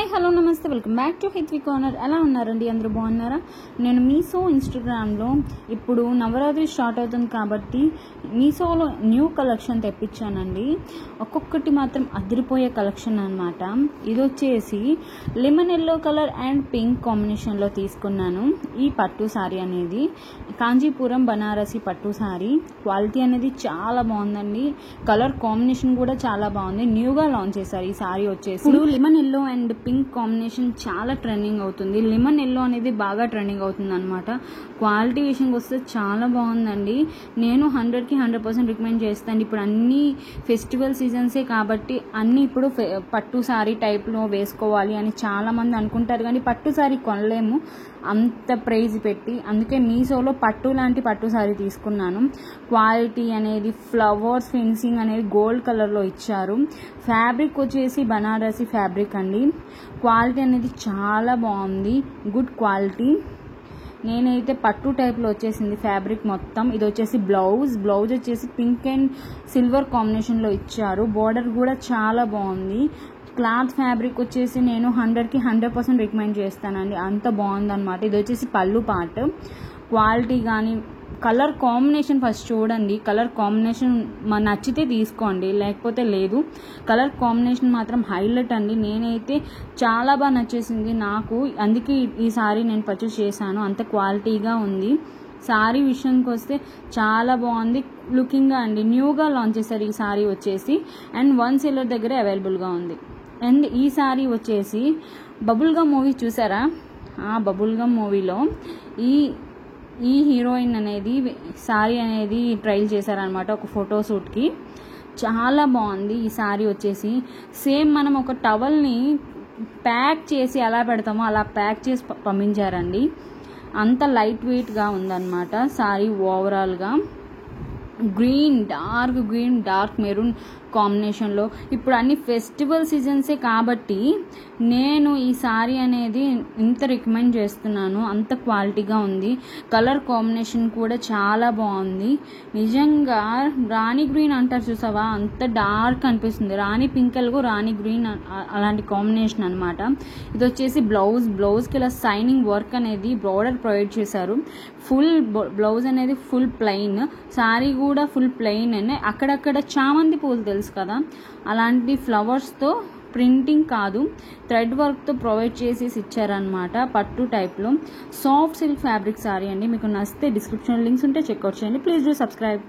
Hi hello నమస్తే welcome back to హిత్వి corner. ఎలా ఉన్నారండి? అందరూ బాగున్నారా? నేను మీషో ఇన్స్టాగ్రామ్లో ఇప్పుడు నవరాత్రి స్టార్ట్ అవుతుంది కాబట్టి మీషోలో న్యూ కలెక్షన్ తెప్పించానండి. ఒక్కొక్కటి మాత్రం అదిరిపోయే కలెక్షన్ అనమాట. ఇది వచ్చేసి lemon yellow colour and pink కాంబినేషన్లో తీసుకున్నాను. ఈ పట్టు శారీ అనేది కాంచీపురం బనారసి పట్టు శారీ. క్వాలిటీ అనేది చాలా బాగుందండి. కలర్ కాంబినేషన్ కూడా చాలా బాగుంది. న్యూగా లాంచ్ చేశారు ఈ శారీ వచ్చేసి. ఇప్పుడు lemon yellow and pink combination చాలా ట్రెండింగ్ అవుతుంది. లెమన్ ఎల్లో అనేది బాగా ట్రెండింగ్ అవుతుంది అనమాట. క్వాలిటీ విషయంకి వస్తే చాలా బాగుందండి. నేను 100కి 100% రికమెండ్ చేస్తాను. ఇప్పుడు అన్ని ఫెస్టివల్ సీజన్సే కాబట్టి అన్ని ఇప్పుడు పట్టు శారీ టైప్లో వేసుకోవాలి అని చాలా మంది అనుకుంటారు, కానీ పట్టు శారీ కొనలేము అంత ప్రైజ్ పెట్టి. అందుకే మీషోలో పట్టు లాంటి పట్టు శారీ తీసుకున్నాను. క్వాలిటీ అనేది ఫ్లవర్స్ ఫినిషింగ్ అనేది గోల్డ్ కలర్లో ఇచ్చారు. ఫ్యాబ్రిక్ వచ్చేసి బనారసి ఫ్యాబ్రిక్ అండి. క్వాలిటీ అనేది చాలా బాగుంది, గుడ్ క్వాలిటీ. నేనైతే పట్టు టైప్లో వచ్చేసింది ఫ్యాబ్రిక్ మొత్తం. ఇది వచ్చేసి బ్లౌజ్ వచ్చేసి పింక్ అండ్ సిల్వర్ కాంబినేషన్లో ఇచ్చారు. బోర్డర్ కూడా చాలా బాగుంది. క్లాత్ ఫ్యాబ్రిక్ వచ్చేసి నేను 100కి 100% రికమెండ్ చేస్తానండి, అంత బాగుందన్నమాట. ఇది వచ్చేసి పళ్ళు పార్ట్. క్వాలిటీ కానీ కలర్ కాంబినేషన్ ఫస్ట్ చూడండి. కలర్ కాంబినేషన్ నచ్చితే తీసుకోండి, లేకపోతే లేదు. కలర్ కాంబినేషన్ మాత్రం హైలైట్ అండి. నేనైతే చాలా బాగా నచ్చేసింది నాకు, అందుకే ఈ సారీ నేను పర్చేస్ చేశాను. అంత క్వాలిటీగా ఉంది. సారీ విషయానికి వస్తే చాలా బాగుంది లుకింగ్గా అండి. న్యూగా లాంచ్ చేశారు ఈ సారీ వచ్చేసి, అండ్ 1 సెల్లర్ దగ్గర అవైలబుల్గా ఉంది. అండ్ ఈ సారీ వచ్చేసి బబుల్గమ్ మూవీ చూసారా? ఆ బబుల్గమ్ మూవీలో ఈ హీరోయిన్ అనేది శారీ అనేది ట్రైల్ చేశారనమాట ఒక ఫోటోషూట్కి. చాలా బాగుంది ఈ శారీ వచ్చేసి. సేమ్ మనం ఒక టవల్ని ప్యాక్ చేసి ఎలా పెడతామో అలా ప్యాక్ చేసి పంపించారండి. అంత లైట్ వెయిట్గా ఉందన్నమాట శారీ. ఓవరాల్గా డార్క్ గ్రీన్ డార్క్ మెరూన్ కాంబినేషన్లో ఇప్పుడు అన్ని ఫెస్టివల్ సీజన్సే కాబట్టి నేను ఈ శారీ అనేది ఇంత రికమెండ్ చేస్తున్నాను. అంత క్వాలిటీగా ఉంది. కలర్ కాంబినేషన్ కూడా చాలా బాగుంది. నిజంగా రాణి గ్రీన్ అంటారు చూసావా, అంత డార్క్ అనిపిస్తుంది. రాణి పింకల్కు రాణి గ్రీన్ అలాంటి కాంబినేషన్ అనమాట. ఇది వచ్చేసి బ్లౌజ్కి ఇలా సైనింగ్ వర్క్ అనేది బోర్డర్ ప్రొవైడ్ చేశారు. ఫుల్ బ్లౌజ్ అనేది ఫుల్ ప్లెయిన్, శారీ కూడా ఫుల్ ప్లెయిన్. అనే అక్కడక్కడ చామంతి పూలు తెలుసు కదా, అలాంటి ఫ్లవర్స్తో ప్రింటింగ్ కాదు థ్రెడ్ వర్క్తో ప్రొవైడ్ చేసి ఇచ్చారనమాట. పట్టు టైప్లో సాఫ్ట్ సిల్క్ ఫ్యాబ్రిక్ శారీ అండి. మీకు నచ్చితే డిస్క్రిప్షన్ లింక్స్ ఉంటే చెక్అవుట్ చేయండి. Please do subscribe.